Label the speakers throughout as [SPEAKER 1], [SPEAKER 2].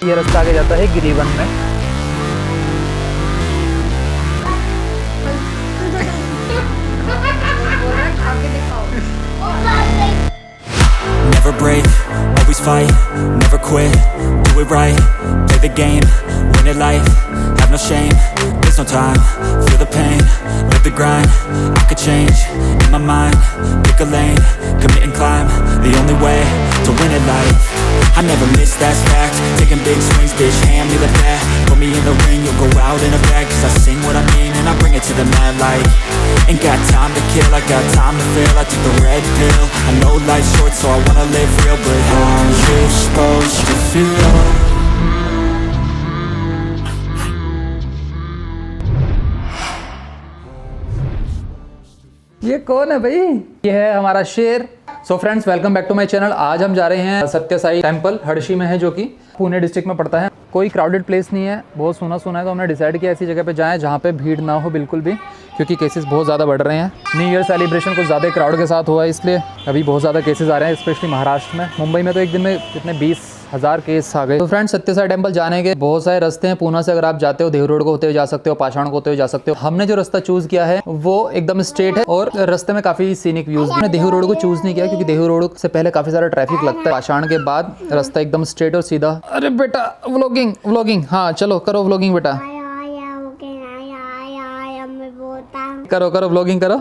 [SPEAKER 1] ये रास्ता आगे जाता है गिरिवन में।
[SPEAKER 2] Never break, always fight, never quit, do it right, play the game, win it life, have no shame, there's no time, feel the pain, live the grind, I could change, in my mind, pick a lane, commit and climb, the only way to win it life, I never miss, that's fact, taking big swings, bitch, hand me the bat, put me in the ring, you'll go out in a bag, cause I sing what I mean and I bring it to the mad light, ain't got time to kill, I got time to feel, I took the red pill, I know life's short so I wanna live real, but how you supposed to feel?
[SPEAKER 1] ये कौन है भाई? ये है हमारा शेर। So friends, welcome back to my channel. आज हम जा रहे हैं सत्य साई टेम्पल, हर्षी में है, जो कि पुणे डिस्ट्रिक्ट में पड़ता है। कोई क्राउडेड प्लेस नहीं है, बहुत सुना है, तो हमने डिसाइड किया ऐसी जगह पे जाएं जहाँ पे भीड़ ना हो बिल्कुल भी, क्योंकि केसेस बहुत ज़्यादा बढ़ रहे हैं। न्यू ईयर सेलिब्रेशन कुछ ज़्यादा क्राउड के साथ हुआ है, इसलिए अभी बहुत ज़्यादा केसेस आ रहे हैं, स्पेशली महाराष्ट्र में। मुंबई में तो एक दिन में कितने 20,000 केस आ गए। तो फ्रेंड्स, सत्य साई टेम्पल जाने के बहुत सारे रास्ते हैं। पूना से अगर आप जाते हो, देव रोड को होते हुए जा सकते हो, पाषाण को होते हुए जा सकते हो। हमने जो रास्ता चूज़ किया है वो एकदम स्ट्रेट है और रास्ते में काफ़ी सीनिक व्यूज़। हमने देव रोड को चूज़ नहीं किया क्योंकि देव रोड से पहले काफ़ी सारा ट्रैफिक लगता है। पाषाण के बाद रास्ता एकदम स्ट्रेट और सीधा। अरे बेटा, व्लॉगिंग, हाँ चलो करो व्लॉगिंग बेटा, करो व्लॉगिंग करो।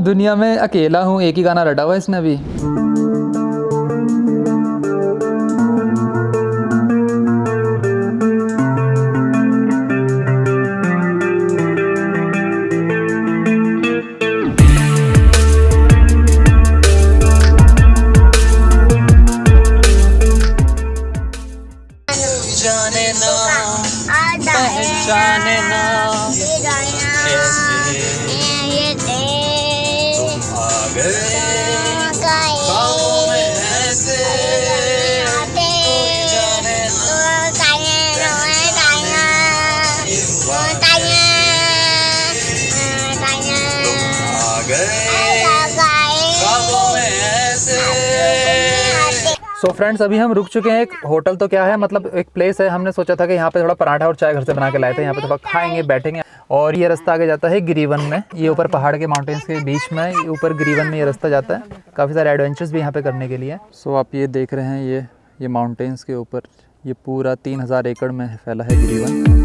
[SPEAKER 1] दुनिया में अकेला हूँ, एक ही गाना रटा हुआ है इसने अभी।
[SPEAKER 2] जाने ना
[SPEAKER 1] सो फ्रेंड्स, अभी हम रुक चुके हैं एक होटल। तो क्या है, मतलब एक प्लेस है। हमने सोचा था कि यहाँ पे थोड़ा पराठा और चाय घर से बना के लाए थे, यहाँ पे थोड़ा खाएंगे, बैठेंगे। और ये रास्ता आगे जाता है गिरिवन में। ये ऊपर पहाड़ के माउंटेन्स के बीच में ऊपर गिरिवन में ये रास्ता जाता है। काफ़ी सारे एडवेंचर्स भी यहाँ पे करने के लिए। सो आप ये देख रहे हैं, ये माउंटेन्स के ऊपर ये पूरा 3000 एकड़ में फैला है गिरिवन।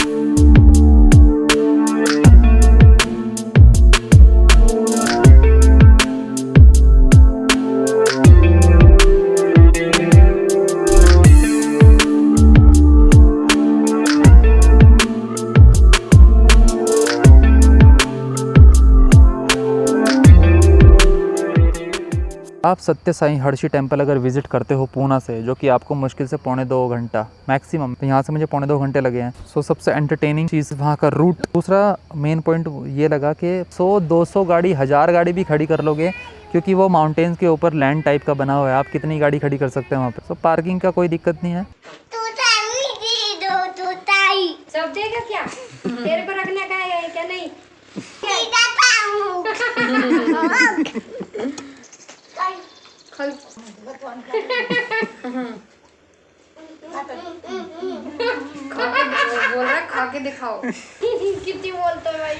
[SPEAKER 1] आप सत्य साई हर्षी टेम्पल अगर विजिट करते हो पूना से, जो कि आपको मुश्किल से 1.25 घंटा मैक्सिमम, तो यहाँ से मुझे 1.25 घंटे लगे हैं। सो सबसे एंटरटेनिंग चीज़ वहाँ का रूट। दूसरा मेन पॉइंट ये लगा कि 100-200 गाड़ी, 1000 गाड़ी भी खड़ी कर लोगे, क्योंकि वो माउंटेन्स के ऊपर लैंड टाइप का बना हुआ है। आप कितनी गाड़ी खड़ी कर सकते हैं वहाँ पर। सो पार्किंग का कोई दिक्कत नहीं है।
[SPEAKER 3] सब देगा क्या? तेरे को रखने का है क्या? नहीं बोल रहा, खा के दिखाओ। कितनी बोलते हो भाई?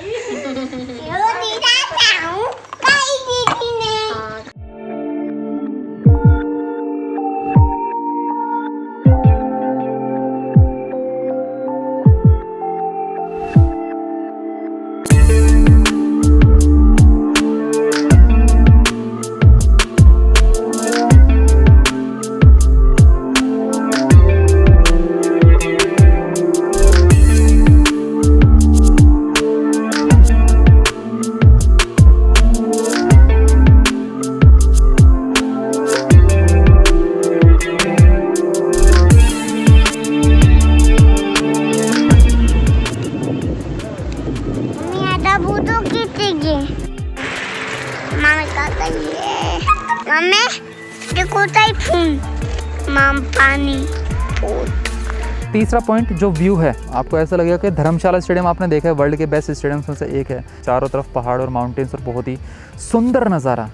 [SPEAKER 1] तीसरा पॉइंट जो व्यू है, आपको ऐसा लगेगा कि धर्मशाला स्टेडियम आपने देखा है, वर्ल्ड के बेस्ट स्टेडियम्स में से एक है। चारों तरफ पहाड़ और माउंटेन्स और बहुत ही सुंदर नज़ारा।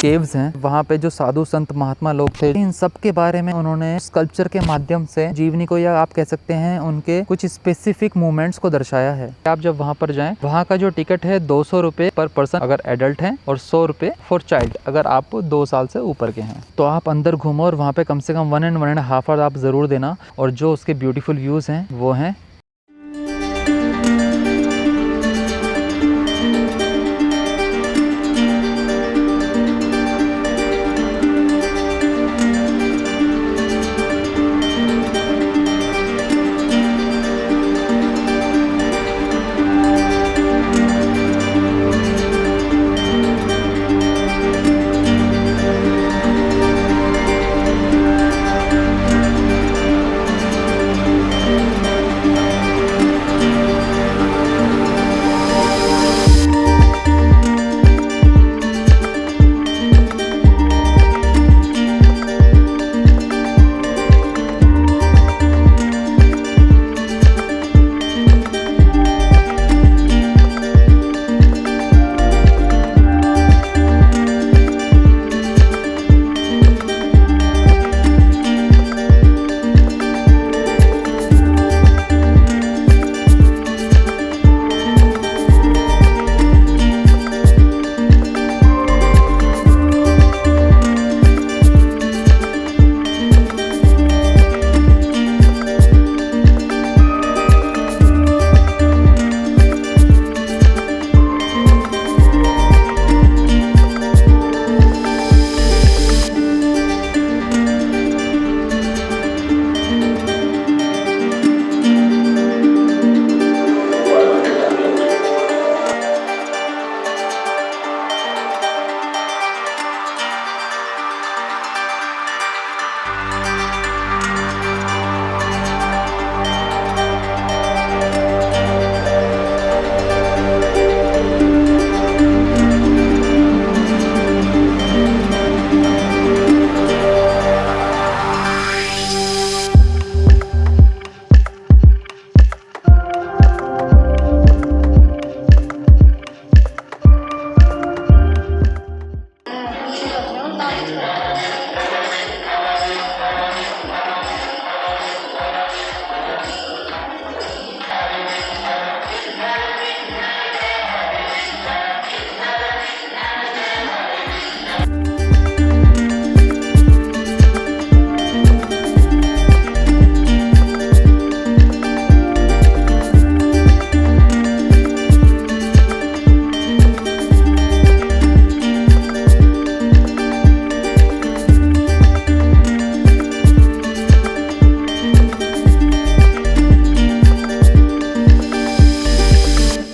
[SPEAKER 1] केव्स हैं, वहाँ पे जो साधु संत महात्मा लोग थे, इन सब के बारे में उन्होंने स्कल्पचर के माध्यम से जीवनी को, या आप कह सकते हैं उनके कुछ स्पेसिफिक मूवमेंट्स को दर्शाया है। आप जब वहाँ पर जाएं, वहाँ का जो टिकट है 200 रुपये पर पर्सन अगर एडल्ट हैं, और 100 रुपये फॉर चाइल्ड अगर आप 2 साल से ऊपर के हैं। तो आप अंदर घूमो और वहाँ पे कम से कम 1 and 1.5 आवर आप ज़रूर देना। और जो उसके ब्यूटीफुल व्यूज़ हैं वो हैं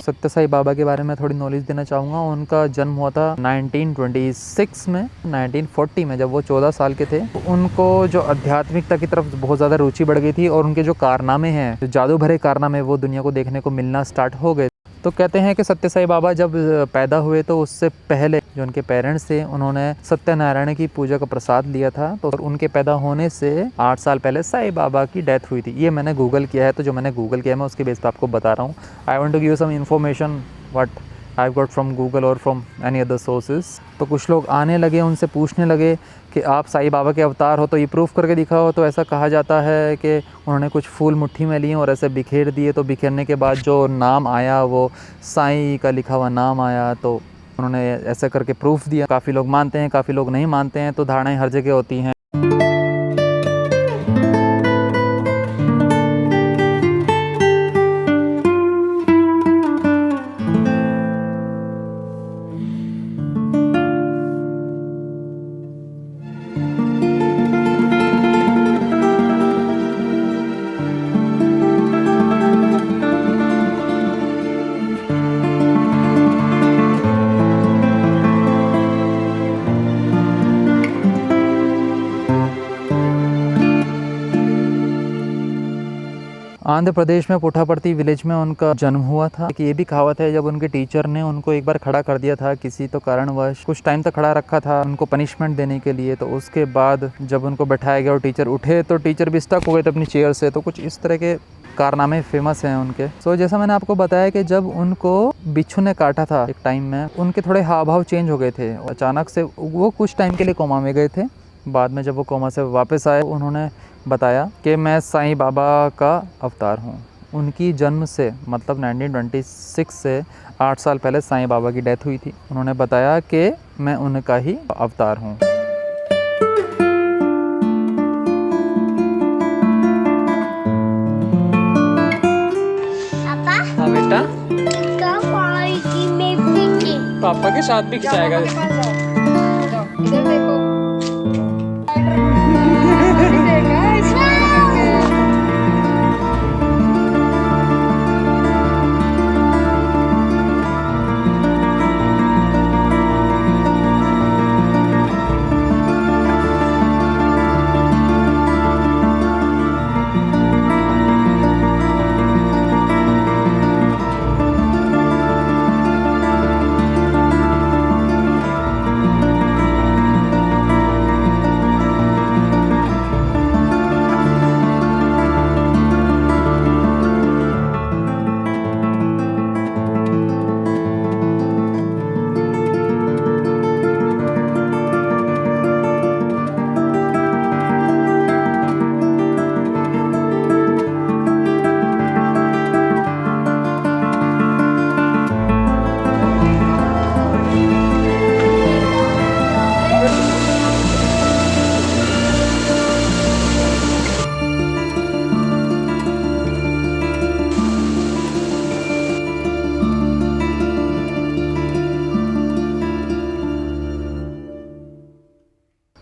[SPEAKER 1] सत्य साई बाबा के बारे में थोड़ी नॉलेज देना चाहूँगा। उनका जन्म हुआ था 1926 में, 1940 में जब वो 14 साल के थे। उनको जो आध्यात्मिकता की तरफ बहुत ज़्यादा रुचि बढ़ गई थी और उनके जो कारनामे हैं, जो जादू भरे कारनामे, वो दुनिया को देखने को मिलना स्टार्ट हो गए। तो कहते हैं कि सत्य साई बाबा जब पैदा हुए तो उससे पहले जो उनके पेरेंट्स थे उन्होंने सत्यनारायण की पूजा का प्रसाद लिया था। तो उनके पैदा होने से 8 साल पहले साई बाबा की डेथ हुई थी। ये मैंने गूगल किया है, तो जो मैंने गूगल किया है मैं उसके बेस पे आपको बता रहा हूँ। I want to give some information what I got from Google और फ्रॉम एनी अदर सोर्सेज। तो कुछ लोग आने लगे, उनसे पूछने लगे कि आप साई बाबा के अवतार हो तो ये प्रूफ करके दिखाओ। तो ऐसा कहा जाता है कि उन्होंने कुछ फूल मुट्ठी में लिए और ऐसे बिखेर दिए। तो बिखेरने के बाद जो नाम आया वो साई का लिखा हुआ नाम आया। तो उन्होंने ऐसे करके प्रूफ दिया। काफ़ी लोग मानते हैं, काफ़ी लोग नहीं मानते हैं, तो धारणाएं हर जगह होती हैं। आंध्र प्रदेश में पुट्टापर्थी विलेज में उनका जन्म हुआ था। कि ये भी कहावत है, जब उनके टीचर ने उनको एक बार खड़ा कर दिया था किसी तो कारणवश, कुछ टाइम तक खड़ा रखा था उनको पनिशमेंट देने के लिए। तो उसके बाद जब उनको बैठाया गया और टीचर उठे तो टीचर भी स्टक हो गए थे अपनी चेयर से। तो कुछ इस तरह के कारनामे फेमस हैं उनके। सो जैसा मैंने आपको बताया कि जब उनको बिच्छू ने काटा था एक टाइम में, उनके थोड़े हाव भाव चेंज हो गए थे। अचानक से वो कुछ टाइम के लिए कोमा में गए थे। बाद में जब वो कोमा से वापस आए, उन्होंने बताया कि मैं साईं बाबा का अवतार हूँ। उनकी जन्म से मतलब 1926 से 8 साल पहले साईं बाबा की डेथ हुई थी। उन्होंने बताया कि मैं उनका ही अवतार हूँ।
[SPEAKER 3] पापा
[SPEAKER 1] हाँ बेटा,
[SPEAKER 3] कब आएगी मेरी की?
[SPEAKER 1] पापा के साथ भी खिंचाएगा।
[SPEAKER 4] इधर देखो। देखा इसमें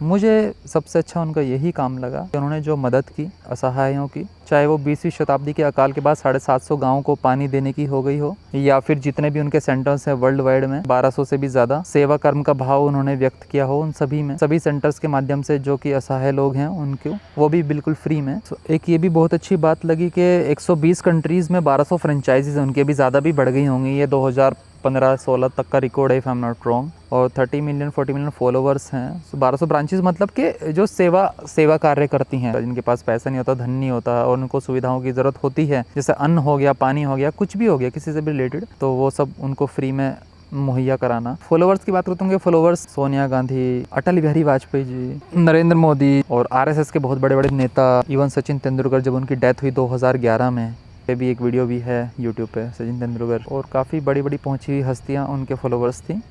[SPEAKER 1] मुझे सबसे अच्छा उनका यही काम लगा कि उन्होंने जो मदद की असहायों की, चाहे वो 20वीं शताब्दी के अकाल के बाद 750 गाँव को पानी देने की हो गई हो, या फिर जितने भी उनके सेंटर्स हैं वर्ल्ड वाइड में 1200 से भी ज़्यादा सेवा कर्म का भाव उन्होंने व्यक्त किया हो, उन सभी में, सभी सेंटर्स के माध्यम से जो कि असहाय लोग हैं उनको, वो भी बिल्कुल फ्री में। तो एक ये भी बहुत अच्छी बात लगी कि 120 कंट्रीज़ में 1200 फ्रेंचाइजीज हैं, उनकी भी ज़्यादा भी बढ़ गई होंगी। ये 2015-16 तक का रिकॉर्ड है, if I am not wrong. और 30 मिलियन 40 मिलियन फॉलोवर्स हैं। 1200 ब्रांचेस मतलब कि जो सेवा कार्य करती हैं, जिनके पास पैसा नहीं होता, धन नहीं होता और उनको सुविधाओं की ज़रूरत होती है, जैसे अन्न हो गया, पानी हो गया, कुछ भी हो गया किसी से भी रिलेटेड, तो वो सब उनको फ्री में मुहैया कराना। फॉलोवर्स की बात करते होंगे, फॉलोवर्स सोनिया गांधी, अटल बिहारी वाजपेयी जी, नरेंद्र मोदी और RSS के बहुत बड़े बड़े नेता, इवन सचिन तेंदुलकर जब उनकी डेथ हुई 2011 में, पे भी एक वीडियो भी है यूट्यूब पे, सचिन तेंदुलकर, और काफ़ी बड़ी बड़ी पहुंची हुई हस्तियां उनके फॉलोवर्स थी।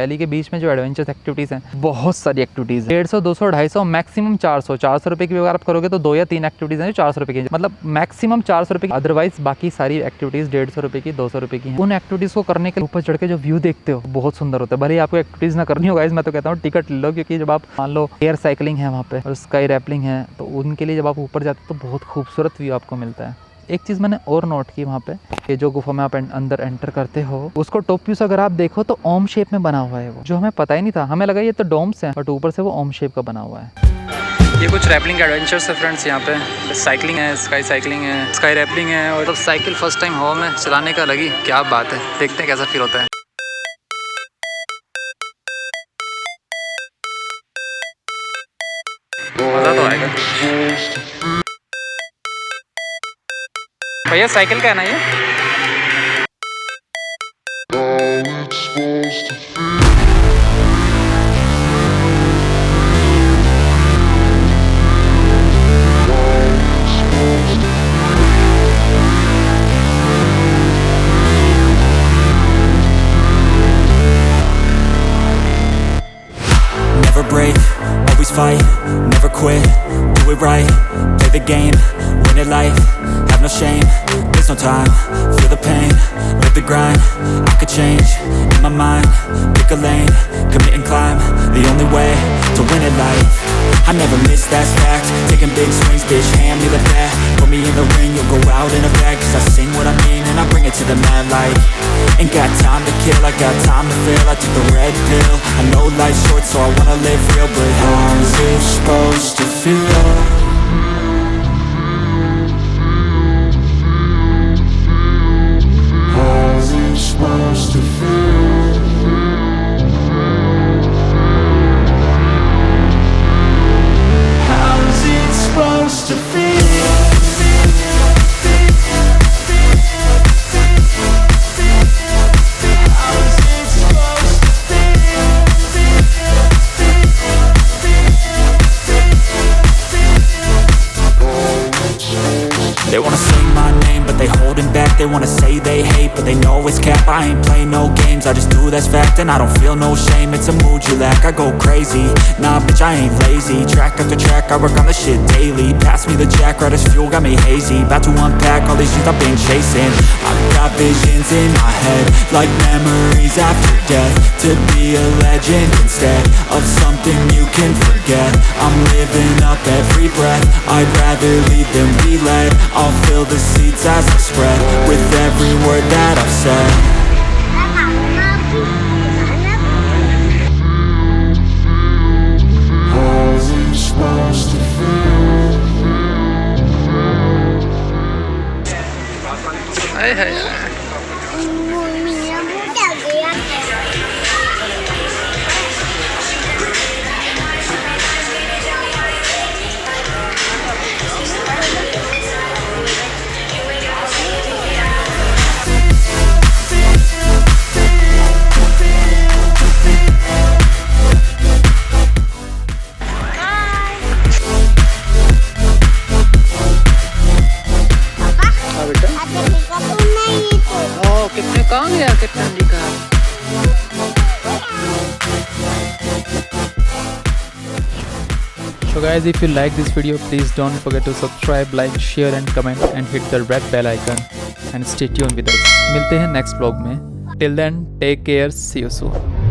[SPEAKER 1] वैली के बीच में जो एडवेंचर एक्टिविटीज़ हैं, बहुत सारी एक्टिविटीज़ है। 150, 200, 250, मैक्सिमम 400 रुपये की भी अगर आप करोगे तो 2 या 3 एक्टिविटीज़ हैं जो 400 रुपये की, मतलब मैक्सिमम 400 रुपये की। अदरवाइज बाकी सारी एक्टिविटीज़ 150 रुपये की, 200 रुपये की हैं। उन एक्टिविटीज़ को करने के ऊपर चढ़ के जो व्यू देखते हो बहुत सुंदर होता है। भले ही आपको एक्टिविटीज़ ना करनी हो गाइस, मैं तो कहता हूँ टिकट ले लो, क्योंकि जब आप मान लो एयर साइकिलिंग है वहाँ पे और स्काई रैपलिंग है, तो उनके लिए जब आप ऊपर जाते हो तो बहुत खूबसूरत व्यू आपको मिलता है। एक चीज़ मैंने और नोट की वहाँ पे, ये जो गुफा में आप अंदर एंटर करते हो, उसको टॉप व्यू से अगर आप देखो तो ओम शेप में बना हुआ है वो, जो हमें पता ही नहीं था। हमें लगा ये तो डोम्स हैं, बट ऊपर से वो ओम शेप का बना हुआ है। ये कुछ रैपलिंग एडवेंचर्स है फ्रेंड्स। यहाँ पे साइकिलिंग है, स्काई साइकिलिंग है, स्काई रैपलिंग है, और तो साइकिल फर्स्ट टाइम हवा में चलाने का लगी, क्या बात है। देखते हैं कैसा फील होता है। मज़ा तो आएगा भैया। साइकिल का है ना ये?
[SPEAKER 2] Never break, always fight, never quit, do it right, play the game, win it life, have no shame, there's no time, feel the pain, live the grind, I could change, in my mind, pick a lane, commit and climb, the only way to win at life. I never miss, that's fact, taking big swings, bitch, hand me the bat, put me in the ring, you'll go out in a bag, cause I sing what I mean and I bring it to the mad light. Ain't got time to kill, I got time to feel, I took the red pill, I know life's short so I wanna live real, but how's it supposed to feel? How's it supposed to feel? How's it supposed to feel? They wanna say my name, but they holding back. They wanna say they hate, but they know it's cap. I ain't play no games, I just do, that's fact. And I don't feel no shame, it's a mood you lack. I go crazy, nah bitch I ain't lazy. Track after track, I work on the shit daily. Pass me the jack, right as fuel, got me hazy. About to unpack all these things I've been chasing. I've got visions in my head, like memories after death. To be a legend instead of something you can forget. I'm living up every breath, I'd rather lead than be led. I'll fill the seeds as I spread, with every word that I've said. How's it supposed to feel?
[SPEAKER 1] हाय हाय। कितने कहाँ गया कितना जी का? So guys, if you like this video, please don't forget to subscribe, like, share and comment and hit the red bell icon and stay tuned with us. मिलते हैं next vlog में. Till then, take care, see you soon.